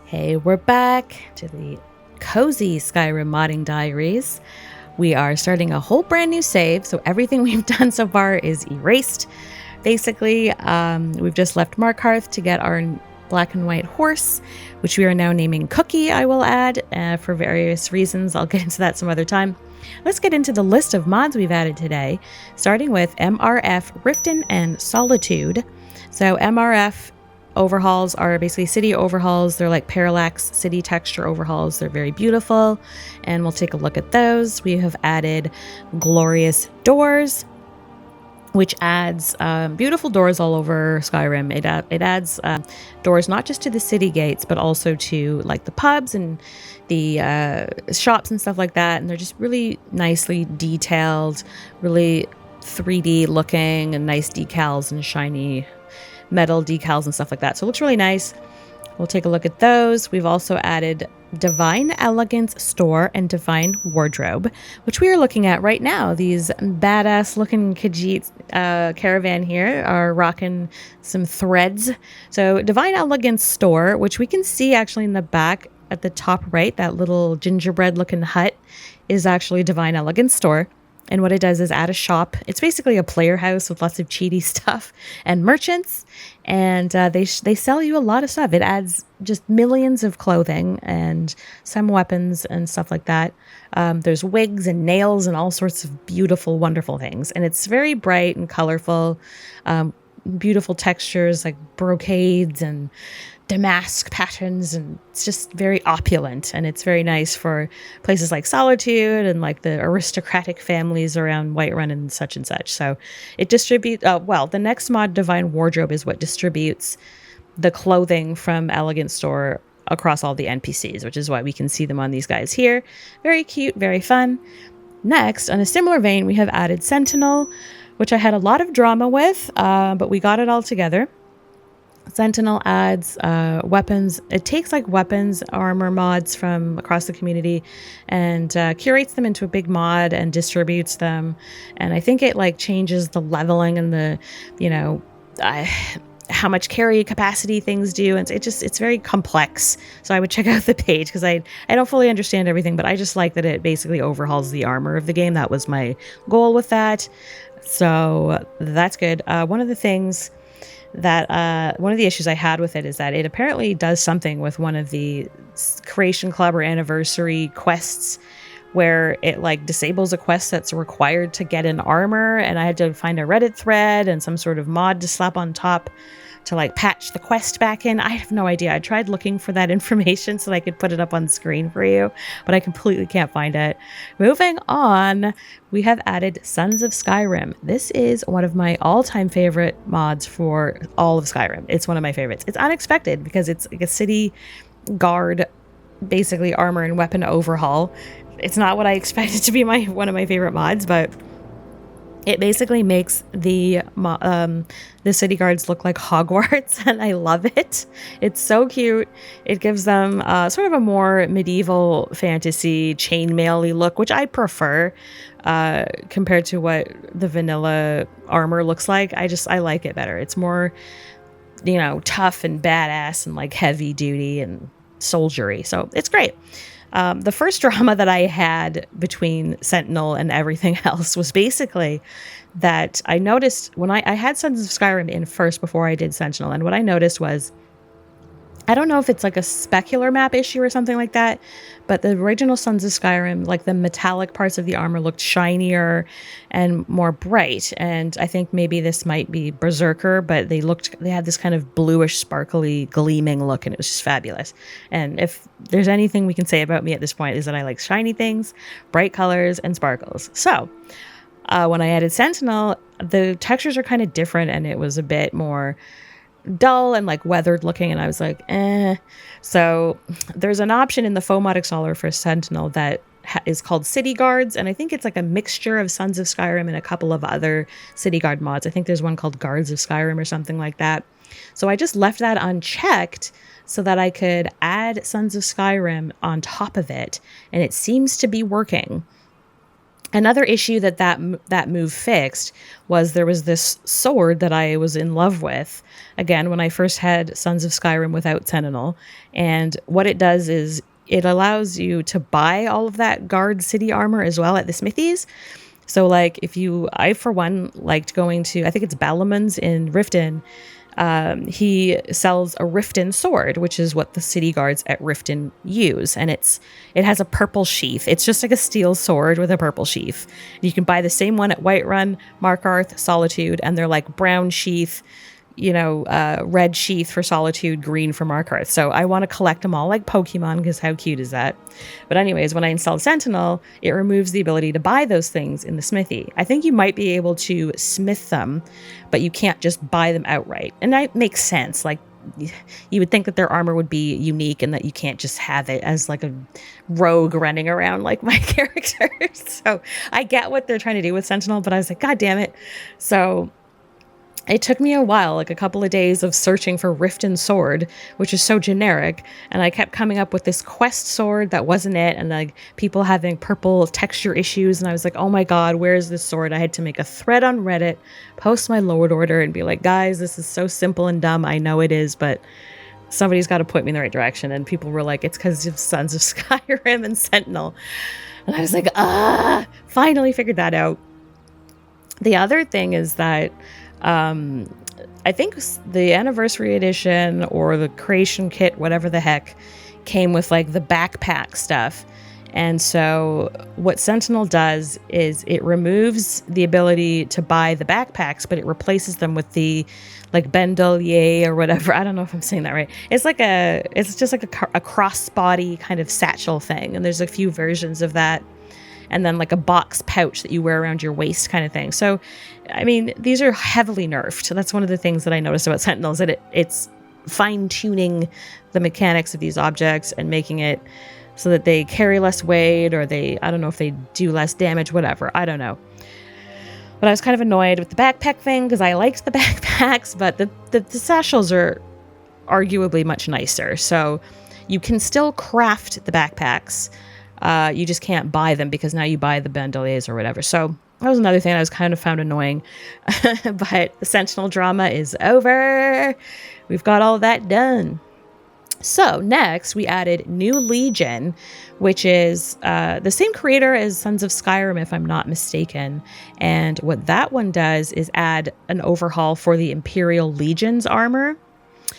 Hey, we're back to the cozy Skyrim Modding Diaries. We are starting a whole brand new save, so everything we've done so far is erased. Basically, we've just left Markarth to get our black and white horse, which we are now naming Cookie, I will add, for various reasons. I'll get into that some other time. Let's get into the list of mods we've added today, starting with MRF, Riften, and Solitude. So MRF overhauls are basically city overhauls. They're like parallax city texture overhauls. They're very beautiful, and we'll take a look at those. We have added glorious doors, which adds beautiful doors all over Skyrim. It adds doors not just to the city gates, but also to like the pubs and the shops and stuff like that. And they're just really nicely detailed, really 3D looking, and nice decals and shiny metal decals and stuff like that. So it looks really nice. We'll take a look at those. We've also added Divine Elegance Store and Divine Wardrobe, which we are looking at right now. These badass looking Khajiit caravan here are rocking some threads. So Divine Elegance Store, which we can see actually in the back at the top right, that little gingerbread looking hut is actually Divine Elegance Store. And what it does is add a shop. It's basically a player house with lots of cheaty stuff and merchants. And they sell you a lot of stuff. It adds just millions of clothing and some weapons and stuff like that. There's wigs and nails and all sorts of beautiful, wonderful things. And it's very bright and colorful. Beautiful textures like brocades and damask patterns, and it's just very opulent, and it's very nice for places like Solitude and like the aristocratic families around Whiterun and such. So it distributes the next mod, Divine Wardrobe, is what distributes the clothing from Elegance Store across all the NPCs, which is why we can see them on these guys here. Very cute, very fun. Next, on a similar vein, we have added Sentinel, which I had a lot of drama with, but we got it all together. Sentinel adds weapons. It takes like weapons, armor mods from across the community and curates them into a big mod and distributes them. And I think it like changes the leveling and the, how much carry capacity things do. And it's very complex. So I would check out the page because I don't fully understand everything, but I just like that it basically overhauls the armor of the game. That was my goal with that. So that's good. One of the issues I had with it is that it apparently does something with one of the Creation Club or Anniversary quests where it like disables a quest that's required to get an armor, and I had to find a Reddit thread and some sort of mod to slap on top to like patch the quest back in. I have no idea. I tried looking for that information so that I could put it up on screen for you, but I completely can't find it. Moving on, we have added Sons of Skyrim. This is one of my all-time favorite mods for all of Skyrim. It's one of my favorites. It's unexpected because it's like a city guard, basically armor and weapon overhaul. It's not what I expected to be one of my favorite mods, but it basically makes the city guards look like Hogwarts, and I love it. It's so cute. It gives them sort of a more medieval fantasy chainmail-y look, which I prefer compared to what the vanilla armor looks like. I like it better. It's more, tough and badass and like heavy duty and soldiery. So it's great. The first drama that I had between Sentinel and everything else was basically that I noticed when I had Sons of Skyrim in first before I did Sentinel, and what I noticed was, I don't know if it's like a specular map issue or something like that, but the original Sons of Skyrim, like the metallic parts of the armor looked shinier and more bright. And I think maybe this might be Berserker, but they had this kind of bluish, sparkly, gleaming look, and it was just fabulous. And if there's anything we can say about me at this point is that I like shiny things, bright colors, and sparkles. So when I added Sentinel, the textures are kind of different, and it was a bit more dull and like weathered looking, and I was like, So there's an option in the faux mod installer for Sentinel that is called City Guards, and I think it's like a mixture of Sons of Skyrim and a couple of other City Guard mods. I think there's one called Guards of Skyrim or something like that. So I just left that unchecked so that I could add Sons of Skyrim on top of it, and it seems to be working. Another issue that move fixed was there was this sword that I was in love with, again, when I first had Sons of Skyrim without Sentinel. And what it does is it allows you to buy all of that guard city armor as well at the smithies. So like I for one liked going to, I think it's Balamon's in Riften. He sells a Riften sword, which is what the city guards at Riften use. And it has a purple sheath. It's just like a steel sword with a purple sheath. You can buy the same one at Whiterun, Markarth, Solitude, and they're like brown sheath, red sheath for Solitude, green for Markarth. So I want to collect them all like Pokemon, because how cute is that? But anyways, when I installed Sentinel, it removes the ability to buy those things in the smithy. I think you might be able to smith them, but you can't just buy them outright. And that makes sense. Like, you would think that their armor would be unique and that you can't just have it as like a rogue running around like my character. So I get what they're trying to do with Sentinel, but I was like, God damn it. So it took me a while, like a couple of days of searching for Riften sword, which is so generic. And I kept coming up with this quest sword that wasn't it. And like people having purple texture issues. And I was like, oh my God, where is this sword? I had to make a thread on Reddit, post my Lord order and be like, guys, this is so simple and dumb. I know it is, but somebody's got to point me in the right direction. And people were like, it's because of Sons of Skyrim and Sentinel. And I was like, finally figured that out. The other thing is that I think the anniversary edition or the creation kit, whatever the heck, came with like the backpack stuff. And so what Sentinel does is it removes the ability to buy the backpacks, but it replaces them with the like bandolier or whatever. I don't know if I'm saying that right. It's just like a crossbody kind of satchel thing. And there's a few versions of that. And then like a box pouch that you wear around your waist kind of thing. So, I mean, these are heavily nerfed. That's one of the things that I noticed about Sentinels, that it's fine-tuning the mechanics of these objects and making it so that they carry less weight, or I don't know if they do less damage, whatever. I don't know. But I was kind of annoyed with the backpack thing because I liked the backpacks, but the satchels are arguably much nicer. So you can still craft the backpacks. You just can't buy them because now you buy the bandoliers or whatever. So that was another thing I was kind of found annoying. But the Sentinel drama is over. We've got all that done. So next we added New Legion, which is the same creator as Sons of Skyrim, if I'm not mistaken. And what that one does is add an overhaul for the Imperial Legion's armor.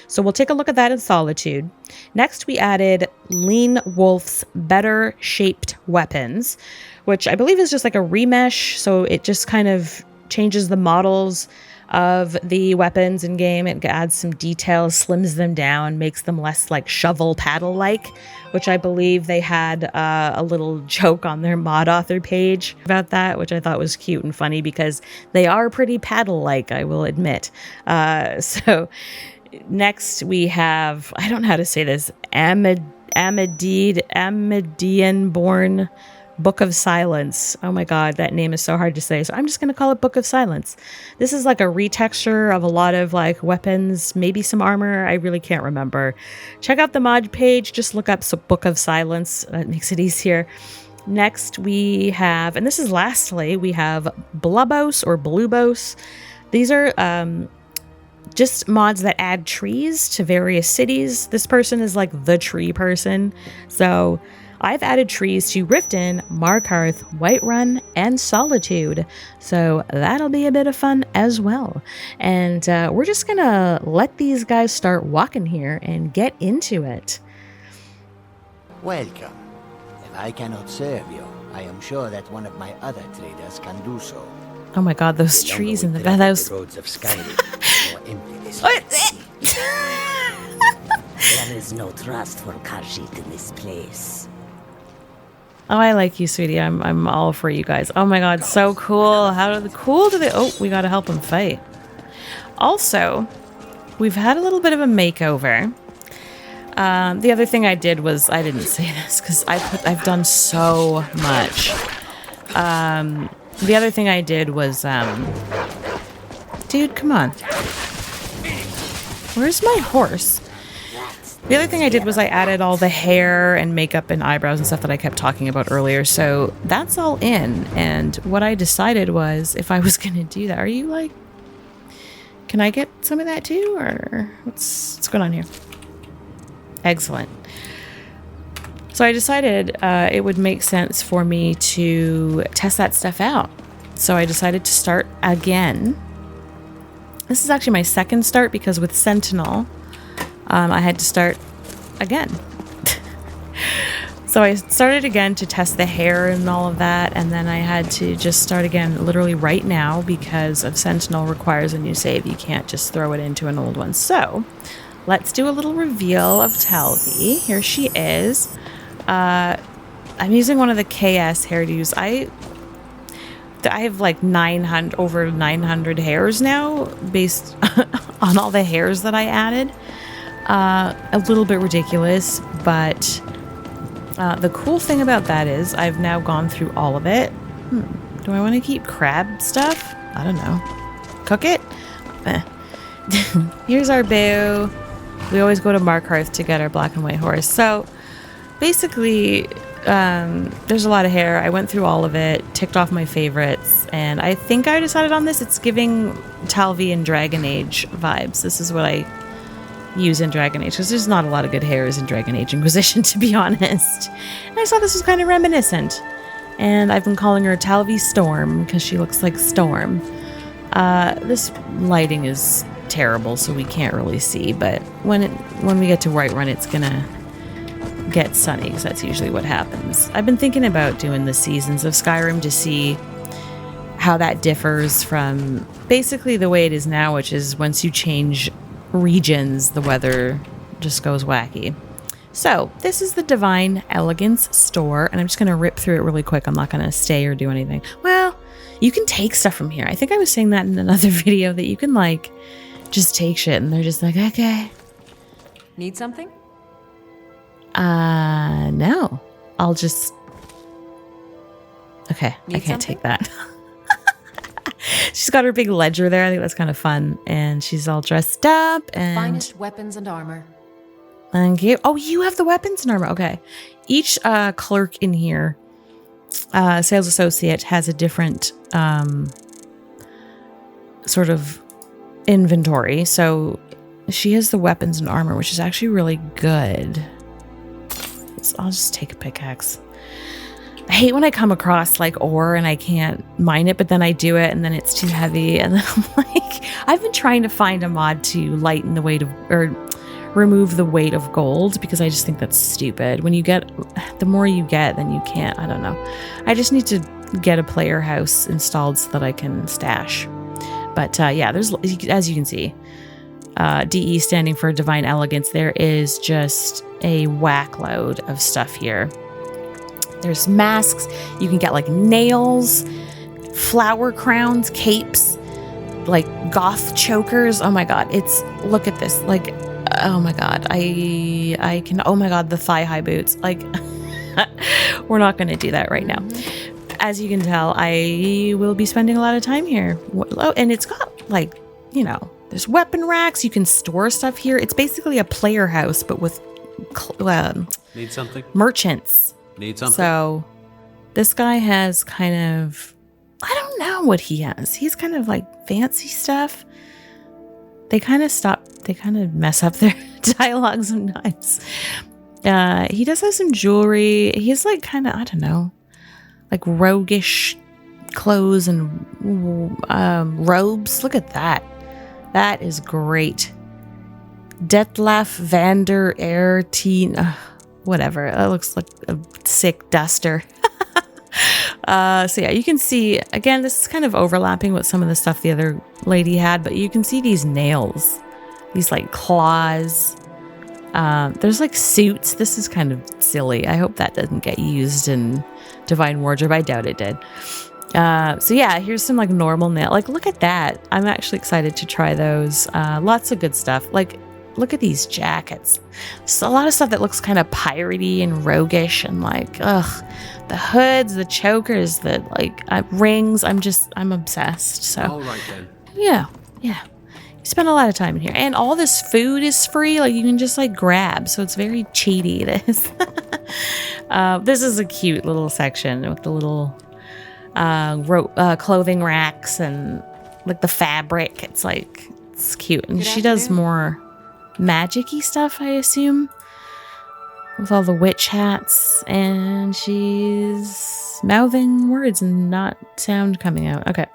So we'll take a look at that in Solitude. Next, we added Lean Wolf's Better Shaped Weapons, which I believe is just like a remesh. So it just kind of changes the models of the weapons in game. It adds some details, slims them down, makes them less like shovel paddle-like, which I believe they had a little joke on their mod author page about that, which I thought was cute and funny because they are pretty paddle-like, I will admit. So next we have, I don't know how to say this, Amadian-born Book of Silence. Oh my God, that name is so hard to say. So I'm just going to call it Book of Silence. This is like a retexture of a lot of like weapons, maybe some armor. I really can't remember. Check out the mod page. Just look up Book of Silence. That makes it easier. Next we have, and this is lastly, we have Blubos or Blubos. These are just mods that add trees to various cities. This person is like the tree person. So I've added trees to Riften, Markarth, Whiterun, and Solitude. So that'll be a bit of fun as well. And we're just gonna let these guys start walking here and get into it. Welcome. If I cannot serve you, I am sure that one of my other traders can do so. Oh my God, those trees in the bathhouse. The roads of Skyrim, the more empty this will be. There is no trust for Khajiit in this place. Oh, I like you, sweetie. I'm all for you guys. Oh my God, so cool. How cool do they... Oh, we got to help them fight. Also, we've had a little bit of a makeover. The other thing I did was... I didn't say this because I've done so much. The other thing I did was... Dude, come on. Where's my horse? The other thing I did was I added all the hair and makeup and eyebrows and stuff that I kept talking about earlier. So that's all in. And what I decided was if I was going to do that, are you like, can I get some of that too? Or what's going on here? Excellent. So I decided it would make sense for me to test that stuff out. So I decided to start again. This is actually my second start because with Sentinel, I had to start again. So I started again to test the hair and all of that, and then I had to just start again literally right now because of Sentinel requires a new save. You can't just throw it into an old one. So let's do a little reveal of Talvi. Here she is. I'm using one of the KS hairdos. I have like 900, over 900 hairs now based on all the hairs that I added. A little bit ridiculous, but the cool thing about that is I've now gone through all of it. Do I want to keep crab stuff? I don't know. Cook it? Here's our boo. We always go to Markarth to get our black and white horse. So basically, there's a lot of hair. I went through all of it, ticked off my favorites, and I think I decided on this. It's giving Talvi and Dragon Age vibes. This is what I use in Dragon Age, because there's not a lot of good hairs in Dragon Age Inquisition, to be honest. And I thought this was kind of reminiscent. And I've been calling her Talvi Storm, because she looks like Storm. This lighting is terrible, so we can't really see, but when we get to Whiterun, it's gonna get sunny, because that's usually what happens. I've been thinking about doing the Seasons of Skyrim to see how that differs from basically the way it is now, which is once you change regions, the weather just goes wacky. So this is the Divine Elegance Store, and I'm just going to rip through it really quick. I'm not going to stay or do anything. Well, you can take stuff from here. I think I was saying that in another video, that you can like just take shit and they're just like, okay. Need something? No. I'll just... Okay, Need I can't something? take that. She's got her big ledger there. I think that's kind of fun. And she's all dressed up and... Finest weapons and armor. Thank you. Oh, you have the weapons and armor. Okay. Each clerk in here, sales associate, has a different sort of inventory. So she has the weapons and armor, which is actually really good. So I'll just take a pickaxe. I hate when I come across like ore and I can't mine it, but then I do it and then it's too heavy. And then I'm like, I've been trying to find a mod to lighten the weight of, or remove the weight of gold, because I just think that's stupid. When you get, the more you get, then you can't, I don't know. I just need to get a player house installed so that I can stash. But yeah, there's, as you can see, DE standing for Divine Elegance. There is just a whack load of stuff here. There's masks. You can get like nails, flower crowns, capes, like goth chokers. Oh my god, it's, look at this. Like, oh my god, I can, oh my god, the thigh high boots. Like, we're not going to do that right now. As you can tell, I will be spending a lot of time here. Oh, and it's got like, you know, there's weapon racks. You can store stuff here. It's basically a player house, but with Need something? merchants. Need something? So this guy has kind of, I don't know what he has. He's kind of like fancy stuff. They kind of mess up their dialogue sometimes. He does have some jewelry. He's like kind of, I don't know, like roguish clothes and robes. Look at that. That is great. Detlef van der Aerteen. Whatever. It looks like a sick duster. So yeah, you can see, again, this is kind of overlapping with some of the stuff the other lady had, but you can see these nails, these like claws. There's like suits. This is kind of silly. I hope that doesn't get used in Divine Wardrobe. I doubt it did. So yeah, here's some like normal nail. Like, look at that. I'm actually excited to try those. Lots of good stuff. Like, look at these jackets. There's a lot of stuff that looks kind of piratey and roguish and like, ugh. The hoods, the chokers, the like rings. I'm obsessed. So All right then. yeah. You spend a lot of time in here. And all this food is free. Like, you can just, like, grab. So it's very cheaty, this. This is a cute little section with the little clothing racks and, like, the fabric. It's, like, it's cute. And she does more magic-y stuff, I assume. With all the witch hats. And she's mouthing words and not sound coming out. Okay.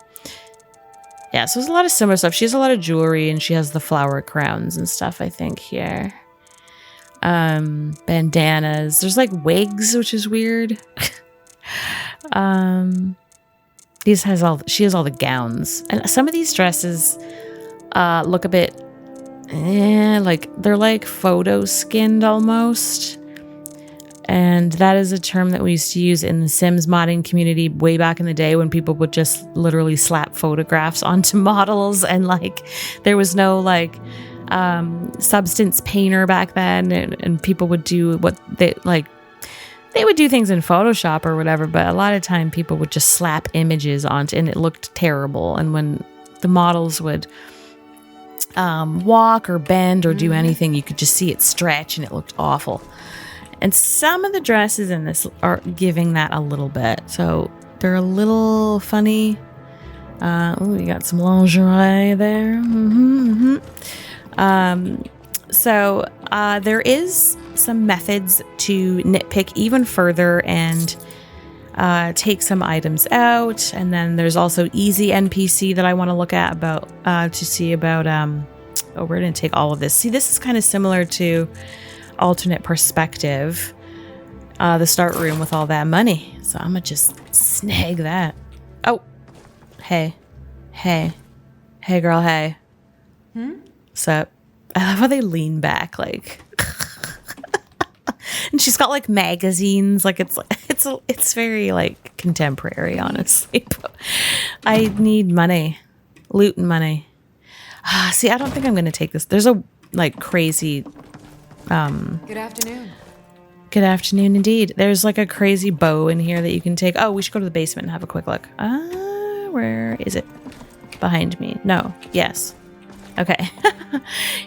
Yeah, so there's a lot of similar stuff. She has a lot of jewelry, and she has the flower crowns and stuff, I think, here. Bandanas. There's, like, wigs, which is weird. She has all the gowns. And some of these dresses look a bit, like, they're, like, photo-skinned almost. And that is a term that we used to use in the Sims modding community way back in the day, when people would just literally slap photographs onto models, and, like, there was no, like, substance painter back then, and people would do what they would do things in Photoshop or whatever, but a lot of time people would just slap images onto, and it looked terrible. And when the models would walk or bend or do anything, you could just see it stretch, and it looked awful. And some of the dresses in this are giving that a little bit. So they're a little funny. We got some lingerie there. So there is some methods to nitpick even further and take some items out. And then there's also easy NPC that I want to look at to see about... we're going to take all of this. See, this is kind of similar to alternate perspective, the start room with all that money. So I'm gonna just snag that. Oh, hey girl, hey. So I love how they lean back, like, and she's got, like, magazines, like, it's very, like, contemporary, honestly. I need money, loot and money. See, I don't think I'm gonna take this. There's a, like, crazy Good afternoon. Good afternoon indeed. There's, like, a crazy bow in here that you can take. Oh, we should go to the basement and have a quick look. Where is it? Behind me. No. Yes. Okay.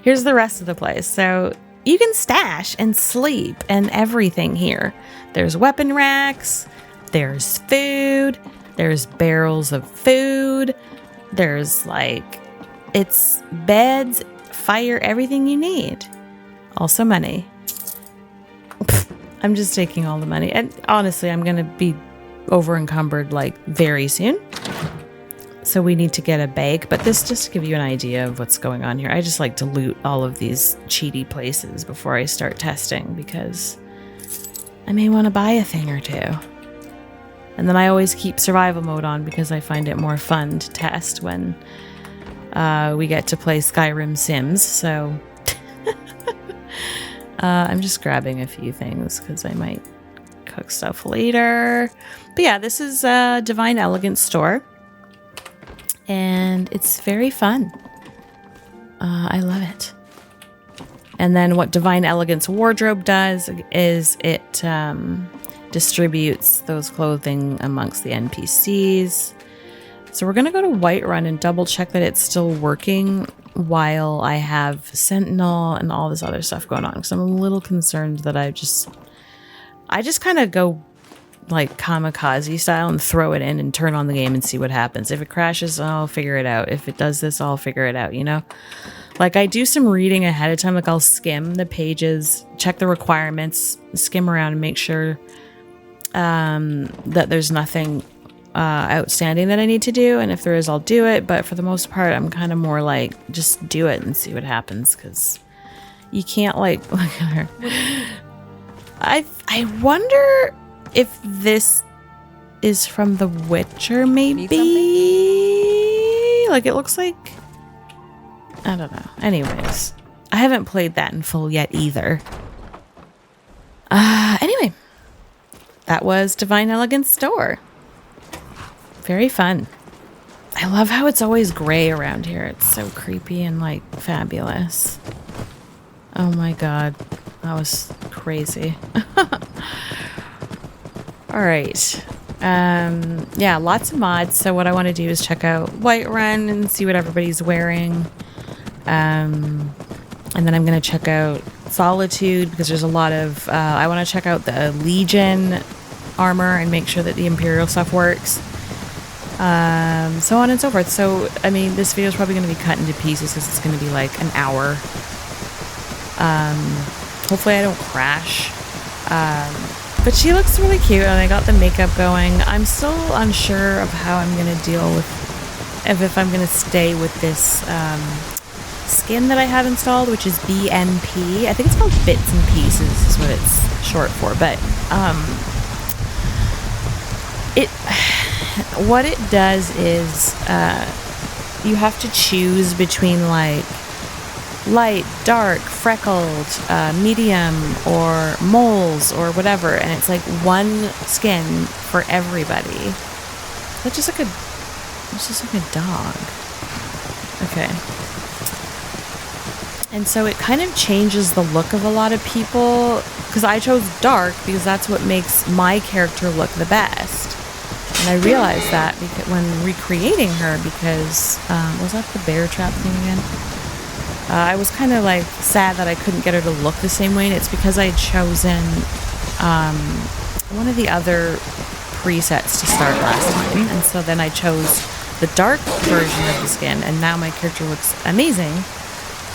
Here's the rest of the place. So you can stash and sleep and everything here. There's weapon racks. There's food. There's barrels of food. There's, like, it's beds, fire, everything you need. Also money. I'm just taking all the money. And honestly, I'm going to be over encumbered, like, very soon. So we need to get a bag. But this just to give you an idea of what's going on here. I just like to loot all of these cheaty places before I start testing, because I may want to buy a thing or two. And then I always keep survival mode on because I find it more fun to test when we get to play Skyrim Sims. So... I'm just grabbing a few things because I might cook stuff later. But yeah, this is Divine Elegance Store. And it's very fun. I love it. And then what Divine Elegance Wardrobe does is it distributes those clothing amongst the NPCs. So we're going to go to Whiterun and double check that it's still working while I have Sentinel and all this other stuff going on, because I'm a little concerned that I just kind of go, like, kamikaze style and throw it in and turn on the game and see what happens. If it crashes, I'll figure it out. If it does this, I'll figure it out, you know? Like, I do some reading ahead of time. Like, I'll skim the pages, check the requirements, skim around and make sure that there's nothing outstanding that I need to do, and if there is, I'll do it. But for the most part, I'm kind of more like, just do it and see what happens, because you can't, like, look at her. I wonder if this is from The Witcher, maybe. Like, it looks like, I don't know. Anyways, I haven't played that in full yet either. Anyway, that was Divine Elegance Store. Very fun. I love how it's always gray around here. It's so creepy and, like, fabulous. Oh my god. That was crazy. Alright. Yeah, lots of mods. So what I want to do is check out Whiterun and see what everybody's wearing. And then I'm going to check out Solitude because there's a lot of... I want to check out the Legion Armour and make sure that the Imperial stuff works. So on and so forth. So, I mean, this video is probably going to be cut into pieces because it's going to be like an hour. Hopefully I don't crash. But she looks really cute and I got the makeup going. I'm still unsure of how I'm going to deal with... if I'm going to stay with this... skin that I have installed, which is BNP. I think it's called Bits and Pieces is what it's short for, but what it does is you have to choose between like light, dark, freckled, medium, or moles, or whatever, and it's like one skin for everybody. That's just like a dog. Okay. And so it kind of changes the look of a lot of people, because I chose dark because that's what makes my character look the best. And I realized that when recreating her, because, was that the bear trap thing again? I was kind of like sad that I couldn't get her to look the same way, and it's because I had chosen one of the other presets to start last time, and so then I chose the dark version of the skin, and now my character looks amazing.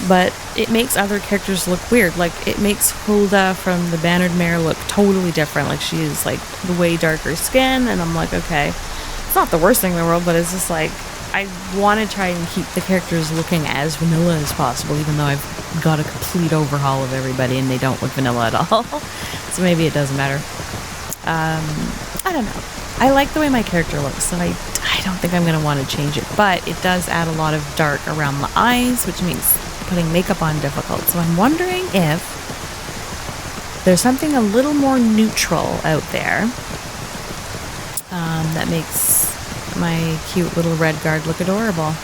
But it makes other characters look weird. Like, it makes Hulda from the Bannered Mare look totally different. Like, she is, like, the way darker skin. And I'm like, okay. It's not the worst thing in the world, but it's just, like, I want to try and keep the characters looking as vanilla as possible, even though I've got a complete overhaul of everybody and they don't look vanilla at all. So maybe it doesn't matter. I don't know. I like the way my character looks, so I don't think I'm going to want to change it. But it does add a lot of dark around the eyes, which makes putting makeup on difficult. So I'm wondering if there's something a little more neutral out there that makes my cute little red guard look adorable.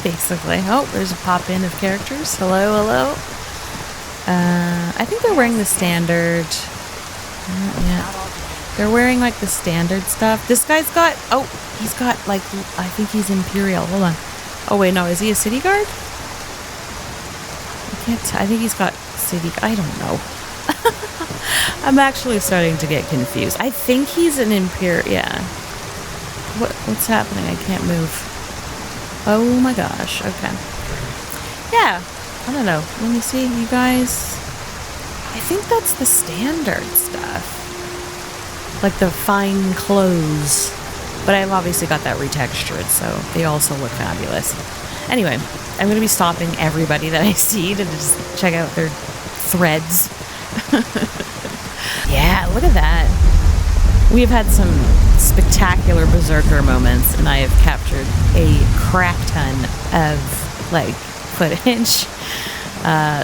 Basically. Oh, there's a pop-in of characters. Hello, hello. I think they're wearing the standard... yeah. They're wearing, like, the standard stuff. This guy's got... oh, he's got, like... I think he's Imperial. Hold on. Oh, wait, no. Is he a city guard? I think he's got city... I don't know. I'm actually starting to get confused. I think he's an Imperial... yeah. What's happening? I can't move. Oh, my gosh. Okay. Yeah. I don't know. Let me see, you guys. I think that's the standard stuff. Like the fine clothes. But I've obviously got that retextured, so they also look fabulous. Anyway, I'm going to be stopping everybody that I see to just check out their threads. Yeah, look at that. We've had some spectacular berserker moments, and I have captured a crap ton of, like, footage.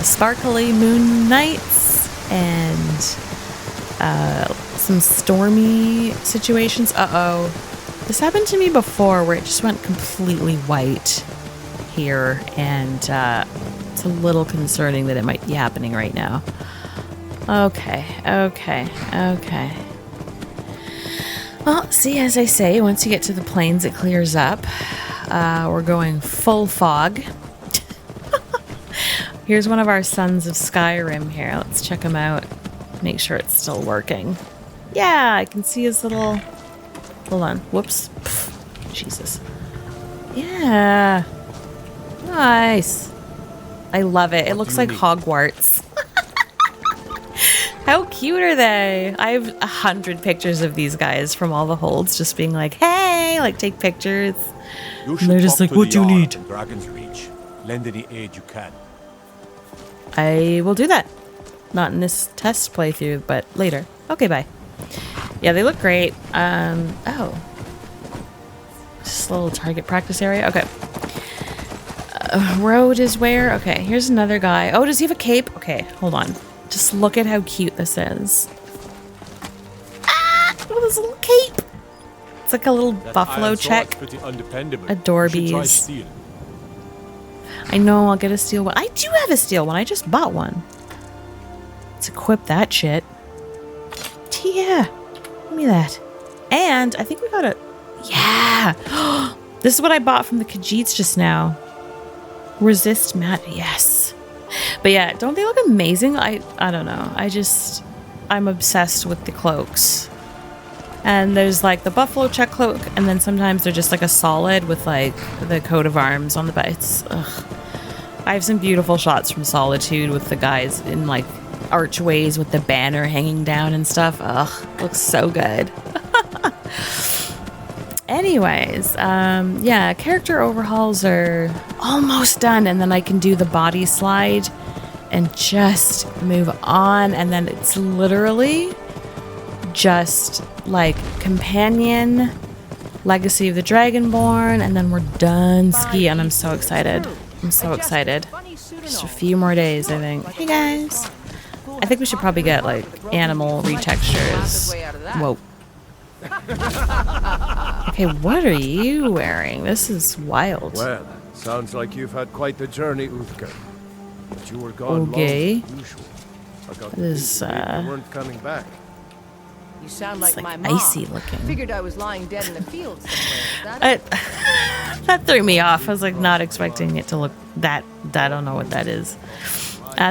Sparkly moon nights, and some stormy situations. Uh-oh. This happened to me before where it just went completely white here, and it's a little concerning that it might be happening right now. Okay. Well, see, as I say, once you get to the plains, it clears up. We're going full fog. Here's one of our Sons of Skyrim here. Let's check him out. Make sure it's still working. Yeah, I can see his little... hold on. Whoops. Pfft. Jesus. Yeah. Nice. I love it. It looks like Hogwarts. How cute are they? I have 100 pictures of these guys from all the holds just being like, hey, like take pictures. And they're just like, what do you need? Dragon's Reach. Lend any aid you can. I will do that. Not in this test playthrough, but later. Okay, bye. Yeah, they look great. Oh. Just a little target practice area. Okay. Road is where? Okay, here's another guy. Oh, does he have a cape? Okay, hold on. Just look at how cute this is. Ah! Look at this little cape. It's like a little buffalo check. Adorbies. I know, I'll get a steel one. I do have a steel one. I just bought one. Let's equip that shit. Yeah. Give me that. And I think we got a... yeah. This is what I bought from the Khajiits just now. Resist mat. Yes. But yeah, don't they look amazing? I don't know. I'm obsessed with the cloaks. And there's like the buffalo check cloak, and then sometimes they're just like a solid with like the coat of arms on the back. I have some beautiful shots from Solitude with the guys in like archways with the banner hanging down and stuff. Ugh, looks so good. Anyways, yeah, character overhauls are almost done, and then I can do the body slide and just move on, and then it's literally just like companion, Legacy of the Dragonborn, and then we're done ski, and I'm so excited. I'm so excited. Just a few more days, I think. Hey guys. I think we should probably get like animal retextures. Whoa. Okay, what are you wearing? This is wild. Well, sounds like you've had quite the journey, Uthgar. But you were gone Okay. longer than usual. I got the This, feeling you weren't coming back. You sound It's like like my mom. icy looking. Figured I was lying dead in the field somewhere. Is that That threw me off. I was like not expecting it to look that. I don't know what that is.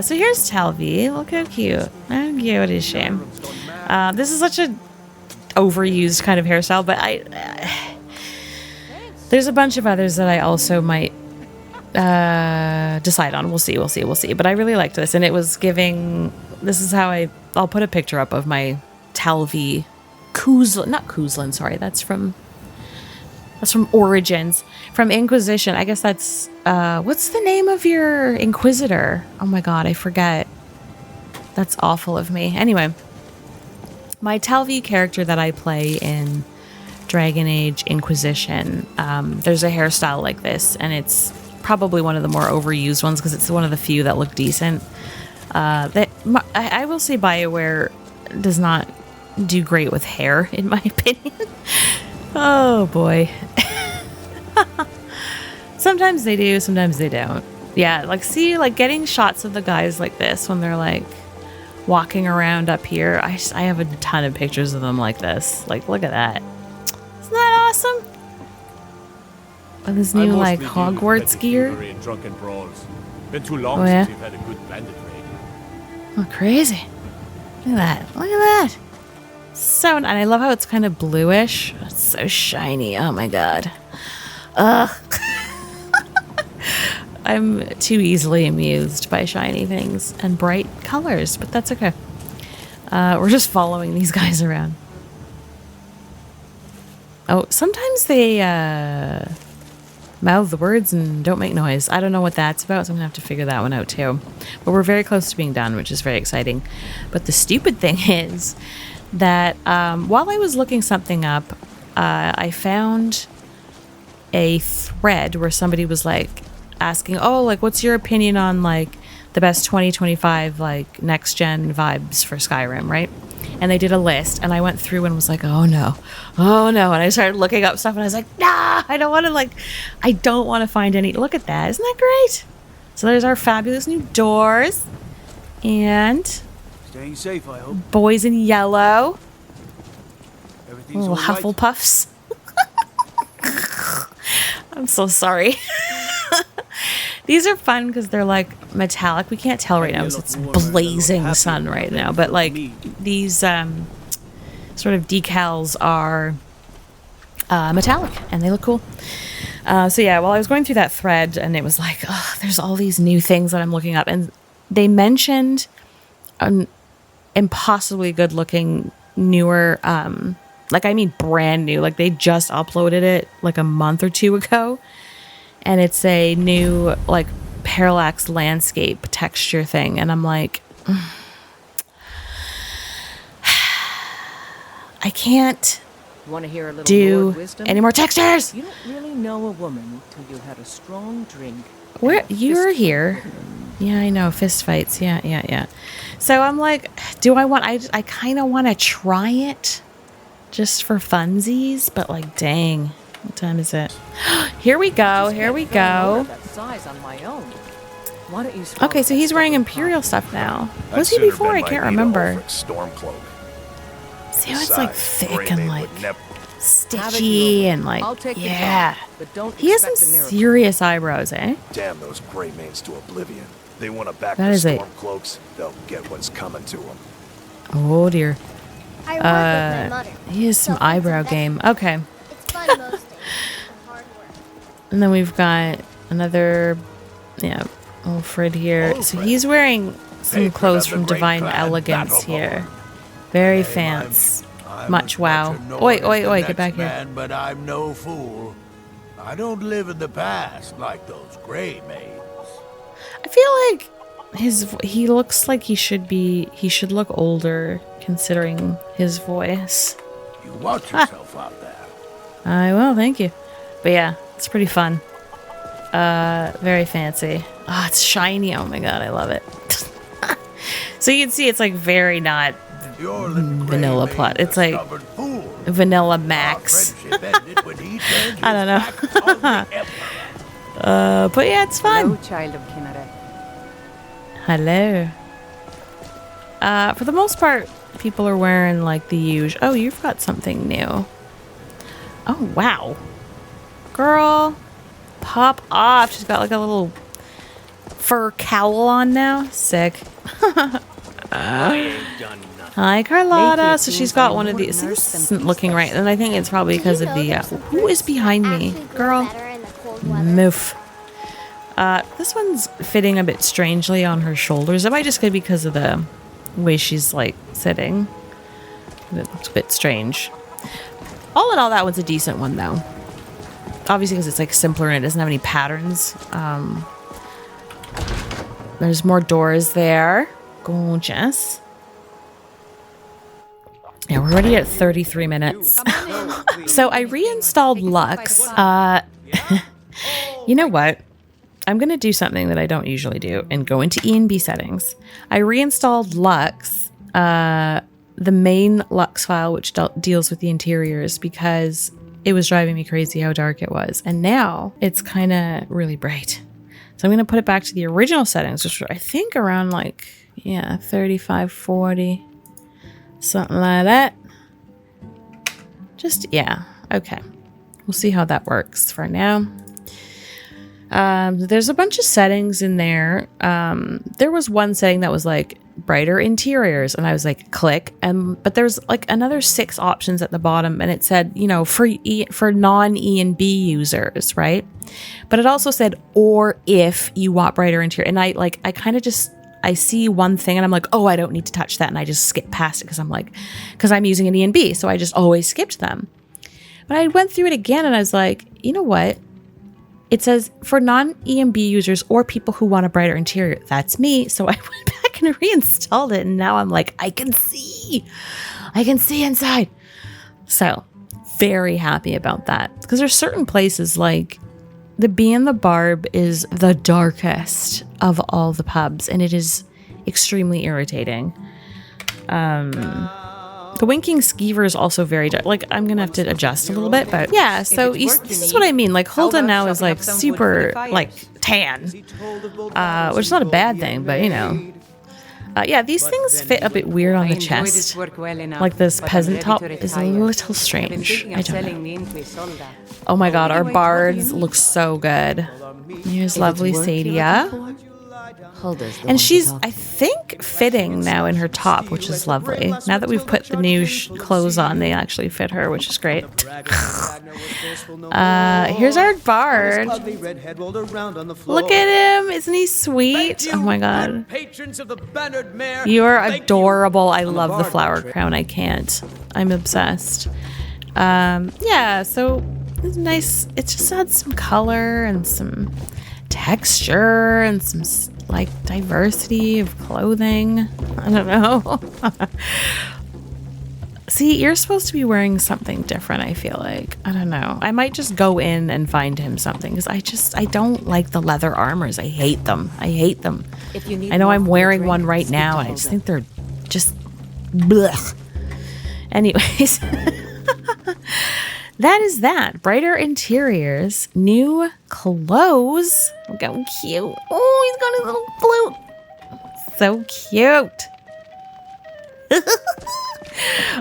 So here's Talvi. Look how cute. How cute is she? This is such a overused kind of hairstyle, but there's a bunch of others that I also might decide on. We'll see. But I really liked this, and it was giving. This is how I'll put a picture up of my Talvi not Kuzlin, sorry, that's from Origins, from Inquisition. I guess that's what's the name of your Inquisitor? Oh my god, I forget. That's awful of me. Anyway, my Talvi character that I play in Dragon Age Inquisition, there's a hairstyle like this, and it's probably one of the more overused ones because it's one of the few that look decent. I will say BioWare does not do great with hair, in my opinion. Oh boy. Sometimes they do, sometimes they don't. Yeah, like see, like getting shots of the guys like this when they're like walking around up here. I have a ton of pictures of them like this. Like, look at that. Isn't that awesome? With this new like Hogwarts gear. And drunken brawls. Been too long Oh, yeah? since we've had a good bandit raid. Oh, crazy. Look at that. Look at that. So, and I love how it's kind of bluish. It's so shiny. Oh my god. Ugh. I'm too easily amused by shiny things and bright colors, but that's okay. We're just following these guys around. Oh, sometimes they mouth the words and don't make noise. I don't know what that's about, so I'm gonna have to figure that one out too. But we're very close to being done, which is very exciting. But the stupid thing is that while I was looking something up, I found a thread where somebody was like asking, oh, like, what's your opinion on like the best 2025 like next gen vibes for Skyrim, right? And they did a list, and I went through and was like, oh no, and I started looking up stuff, and I was like, nah, I don't want to find any. Look at that, isn't that great? So there's our fabulous new doors, and Staying safe, I hope. boys in yellow, Everything's little all right. Hufflepuffs. I'm so sorry. These are fun because they're like metallic. We can't tell right now because it's blazing sun right now. But like these sort of decals are metallic and they look cool. So yeah, while I was going through that thread and it was like, oh, there's all these new things that I'm looking up. And they mentioned an impossibly good looking newer, like I mean brand new. Like they just uploaded it like a month or two ago. And it's a new, like, parallax landscape texture thing. And I'm like, I can't Want to hear a little do Lord wisdom? any more textures. You don't really know a woman till you've had a strong drink. Where and a you're fist here. fight. Yeah, I know. Fist fights. Yeah. So I'm like, I kind of want to try it just for funsies. But like, dang. What time is it? Here we go. Just can't Here we fill an order go. that size on my own. Why don't you swallow Okay, so that he's wearing stubborn Imperial cock? stuff now. I'd Was he sooner before? bend I my can't knee to remember. Ulfric's storm cloak. See how it's like Besides, thick and Greymane like would never stitchy and like, I'll take the yeah. job, but don't He has some expect a miracle. serious eyebrows, eh? Damn those gray mains to oblivion. They want to back That their is it. storm cloaks. They'll get what's coming to them. Oh dear. I work with my mother. He has some eyebrow game. Okay. It's fun most days. but hard work. And then we've got another, Alfred here. So he's wearing some clothes from Divine Elegance here. Very fancy. Much wow. Oi, oi, oi, get back here. Man, but I'm no fool. I don't live in the past like those gray maids. I feel like he looks like he should look older considering his voice. You watch yourself out there. I will, thank you. But yeah, it's pretty fun. Very fancy. Ah, it's shiny. Oh my god, I love it. So you can see it's like very not Your little gray vanilla maid's plot. a It's like stubborn fool. vanilla Our max. friendship ended when he turned I don't his know. back on the Emperor. But yeah, it's fun. No child of Kinneret. Hello. For the most part, people are wearing like the usual. Oh, you've got something new. Oh, wow. Girl, pop off. She's got like a little fur cowl on now. Sick. I ain't done nothing. Hi, Carlotta. Lately, it So she's seems got I'm one of more these. nurse This than isn't looking right. And I think it's probably because of the. Who is behind me? Girl. Moof. This one's fitting a bit strangely on her shoulders. It might just be because of the way she's like sitting. It looks a bit strange. All in all, that one's a decent one though. Obviously because it's like simpler and it doesn't have any patterns. There's more doors there. Gorgeous. Yeah, we're already at 33 minutes. So I reinstalled Lux. You know what? I'm going to do something that I don't usually do and go into E&B settings. I reinstalled Lux, the main Lux file, which deals with the interiors, because it was driving me crazy how dark it was. And now it's kind of really bright. So I'm going to put it back to the original settings, which are, I think, around like, 35, 40, something like that. Just, okay. We'll see how that works for now. There's a bunch of settings in there. There was one setting that was like brighter interiors, and I was like, click, but there's like another 6 options at the bottom, and it said, for non E&B users, right? But it also said, or if you want brighter interior, and I kind of just, I see one thing and I'm like, oh, I don't need to touch that, and I just skip past it because I'm using an E&B, so I just always skipped them. But I went through it again and I was like, you know what? It says for non-EMB users or people who want a brighter interior. That's me. So I went back and reinstalled it. And now I'm like, I can see inside. So very happy about that. Because there's certain places like the Bee and the Barb is the darkest of all the pubs. And it is extremely irritating. The Winking Skeever is also very dark. Like, I'm going to have to adjust a little bit, but yeah, so this is what I mean. Like, Hulda now is like super, like, tan, which is not a bad thing, but yeah, these things fit a bit weird on the chest. Like, this peasant top is a little strange. I don't know. Oh my god, our bards look so good. Here's lovely Sadia. And she's, I think, fitting now in her top, which is lovely. Now that we've put the new clothes on, they actually fit her, which is great. Here's our bard. Look at him. Isn't he sweet? Oh my god. You're adorable. I love the flower crown. I can't. I'm obsessed. Yeah, so it's nice. It just adds some color and some texture and some like diversity of clothing. I don't know. See, you're supposed to be wearing something different, I feel like. I don't know. I might just go in and find him something, because I don't like the leather armors. I hate them. I know I'm wearing one right now, and I just think they're just blech. Anyways. That is that. Brighter interiors, new clothes. Look how cute. Oh, he's got his little flute. So cute.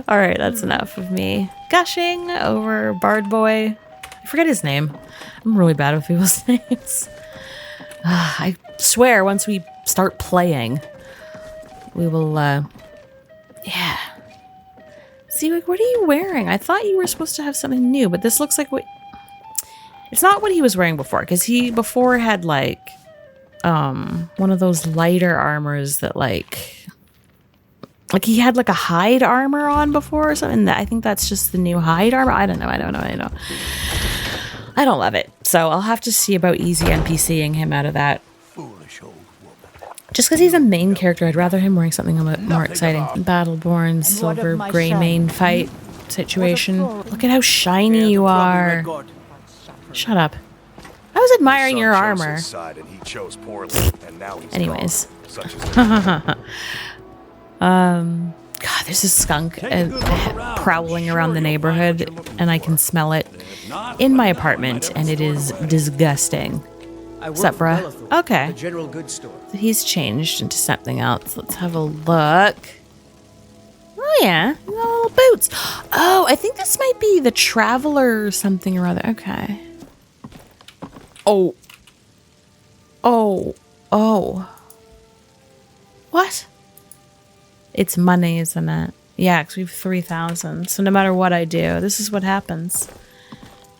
All right, that's enough of me gushing over Bard Boy. I forget his name. I'm really bad with people's names. I swear, once we start playing, we will, yeah. See, like, what are you wearing? I thought you were supposed to have something new, but this looks like what... It's not what he was wearing before, because he before had, like, one of those lighter armors that, like he had, like, a hide armor on before or something. I think that's just the new hide armor. I don't know. I don't love it. So I'll have to see about easy NPCing him out of that. Foolish old woman. Just because he's a main character, I'd rather him wearing something a bit more exciting. Battleborn, silver, grey mane fight situation. Look at how shiny you are. Shut up. I was admiring your armor. Anyways. God, there's a skunk prowling around the neighborhood, and I can smell it in my apartment, and it is disgusting. What's up, bruh? Okay. He's changed into something else. Let's have a look. Oh, yeah. Little boots. Oh, I think this might be the Traveler or something or other. Okay. Oh. What? It's money, isn't it? Yeah, because we have 3,000. So no matter what I do, this is what happens.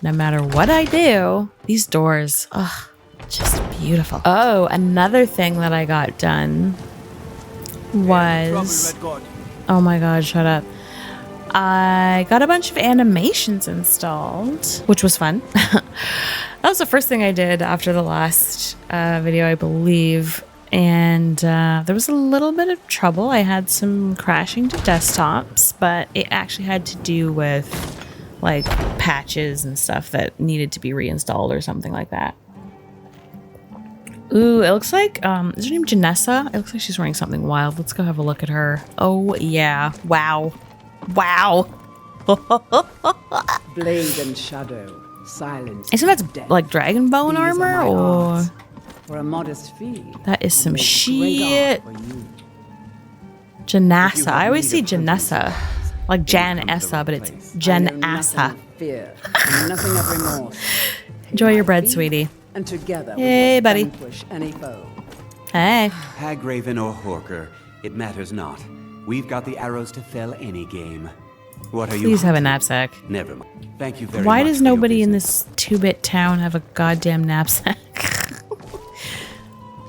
No matter what I do, these doors, ugh, just beautiful. Oh, another thing that I got done was... Oh my god, shut up. I got a bunch of animations installed, which was fun. That was the first thing I did after the last video, I believe. And there was a little bit of trouble. I had some crashing to desktops, but it actually had to do with like patches and stuff that needed to be reinstalled or something like that. Ooh, it looks like, is her name Janessa? It looks like she's wearing something wild. Let's go have a look at her. Oh, yeah. Wow. Wow. Blade and shadow, silence. Isn't that like dragon bone armor or... For a modest fee. That is some shit. Janessa. I always see Janessa. Like Jan-essa, but it's Jan-assa. Nothing of remorse. Enjoy your bread, sweetie. And together hey, buddy. Any foe. Hey. Hagraven or Horker, it matters not. We've got the arrows to fell any game. What are you? Please have a knapsack. Never mind. Thank you very much. Why does nobody in this 2-bit town have a goddamn knapsack?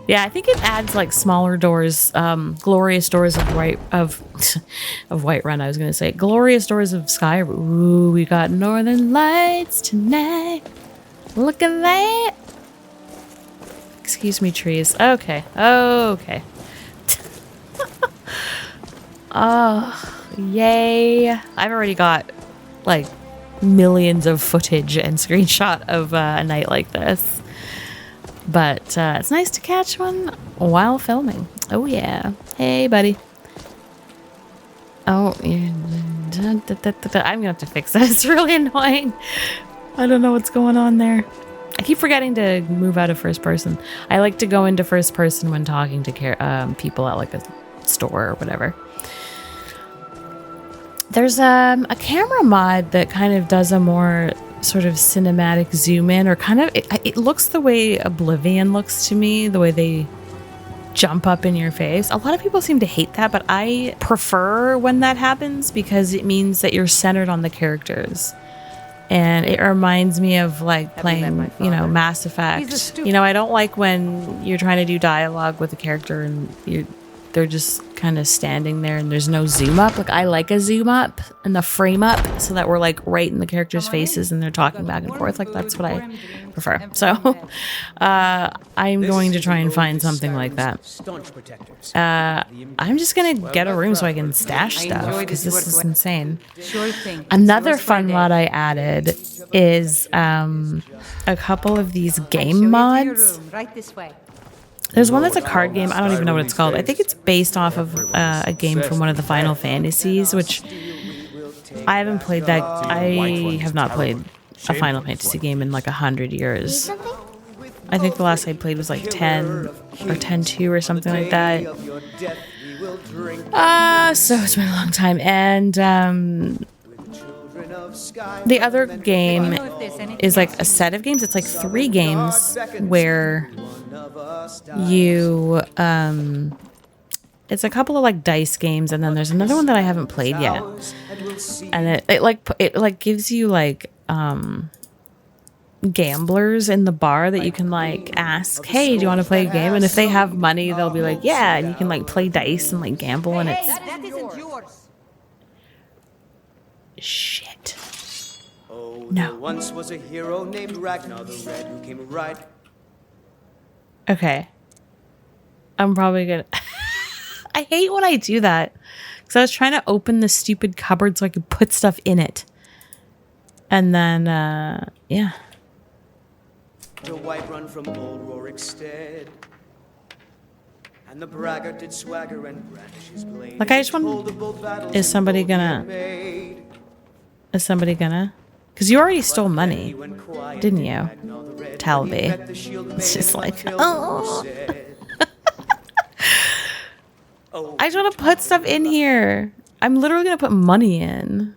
Yeah, I think it adds like smaller doors, glorious doors of Whiterun. I was gonna say glorious doors of Skyrim. Ooh, we got northern lights tonight. Look at that. Excuse me, trees. Okay, okay. Oh, yay! I've already got like millions of footage and screenshot of a night like this. But it's nice to catch one while filming. Oh, yeah. Hey, buddy. Oh, I'm going to have to fix that. It's really annoying. I don't know what's going on there. I keep forgetting to move out of first person. I like to go into first person when talking to people at like a store or whatever. There's a camera mod that kind of does a more... sort of cinematic zoom in, or kind of it looks the way Oblivion looks to me, the way they jump up in your face. A lot of people seem to hate that, but I prefer when that happens because it means that you're centered on the characters, and it reminds me of like playing, you know, Mass Effect. You know, I don't like when you're trying to do dialogue with a character and they're just kind of standing there and there's no zoom up. Like, I like a zoom up and the frame up so that we're like right in the characters' faces and they're talking back and forth. Like, that's what I prefer. So I'm going to try and find something like that. I'm just going to get a room so I can stash stuff because this is insane. Another fun mod I added is a couple of these game mods. There's one that's a card game. I don't even know what it's called. I think it's based off of a game from one of the Final Fantasies, which I haven't played that. I have not played a Final Fantasy game in like 100 years. I think the last I played was like 10 or 10-2 or something like that. So it's been a long time. And the other game is like a set of games. It's like 3 games where you it's a couple of like dice games, and then there's another one that I haven't played yet. And it gives you like gamblers in the bar that you can like ask, hey, do you want to play a game? And if they have money, they'll be like, yeah, and you can like play dice and like gamble, and it's shit. No. Once was a hero named Ragnar the Red who came right. Okay. I'm probably gonna I hate when I do that, because I was trying to open the stupid cupboard so I could put stuff in it. And then yeah. To Whiterun from old Rorikstead. And the braggart did swagger and brandish his blade. Like, I just want, is somebody gonna, because you already stole money, didn't you, Talby? It's just like, oh. I just want to put stuff in here. I'm literally gonna put money in,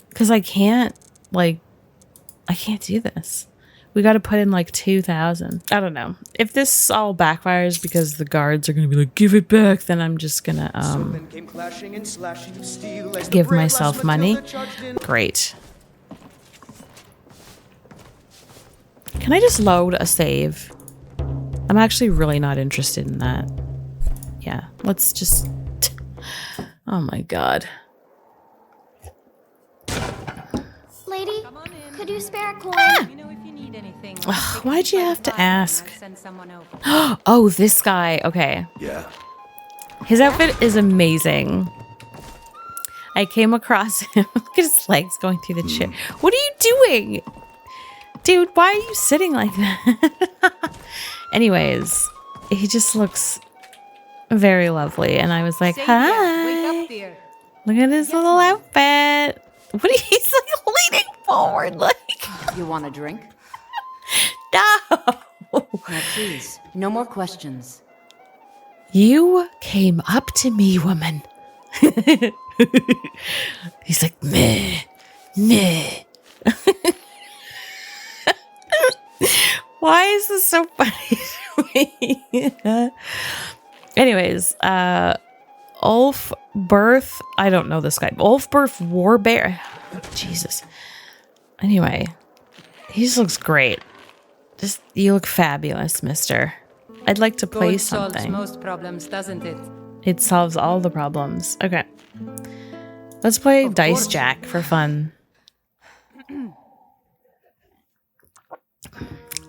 because I can't do this. We got to put in like 2,000. I don't know. If this all backfires because the guards are going to be like, give it back, then I'm just going to give myself money. Great. Can I just load a save? I'm actually really not interested in that. Yeah, let's just... Oh my god. Lady, could you spare a coin? Ah! Ugh, why'd you have to ask? Oh, this guy. Okay. Yeah. His outfit is amazing. I came across him. Look at his legs going through the chair. What are you doing? Dude, why are you sitting like that? Anyways, he just looks very lovely. And I was like, hi. Look at his little outfit. What are he's like leaning forward like? You want a drink? No. Now, please, no more questions. You came up to me, woman. He's like, meh, meh. Why is this so funny to me? Anyways, Ulf Birth. I don't know this guy. Ulf Birth Warbear. Jesus. Anyway, he just looks great. Just, you look fabulous, mister. I'd like to play something. Solves most problems, doesn't it? It solves all the problems. Okay. Let's play Dice Jack for fun.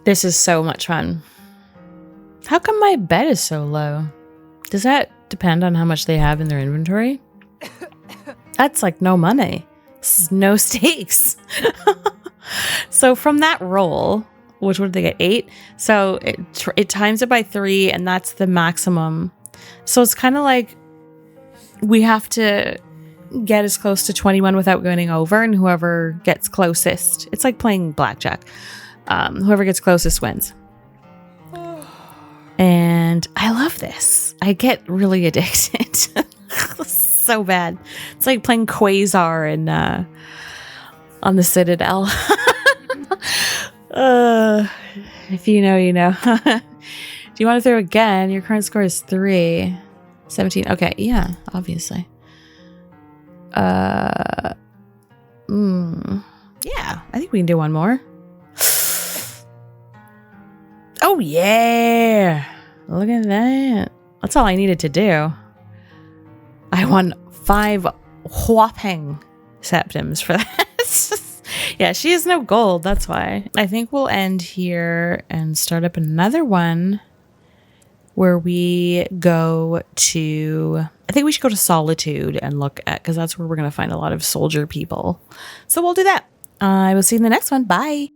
This is so much fun. How come my bed is so low? Does that depend on how much they have in their inventory? That's like no money. This is no stakes. So from that roll, which one did they get? 8? So it times it by 3, and that's the maximum. So it's kind of like we have to get as close to 21 without going over, and whoever gets closest. It's like playing blackjack. Whoever gets closest wins. And I love this. I get really addicted. So bad. It's like playing Quasar in, on the Citadel. If you know, you know. Do you want to throw again? Your current score is 3. 17. Okay, yeah, obviously. Yeah, I think we can do one more. Oh, yeah. Look at that. That's all I needed to do. I won 5 whopping septims for that. Yeah, she has no gold. That's why. I think we'll end here and start up another one where we go to... I think we should go to Solitude and look at... because that's where we're going to find a lot of soldier people. So we'll do that. I will see you in the next one. Bye.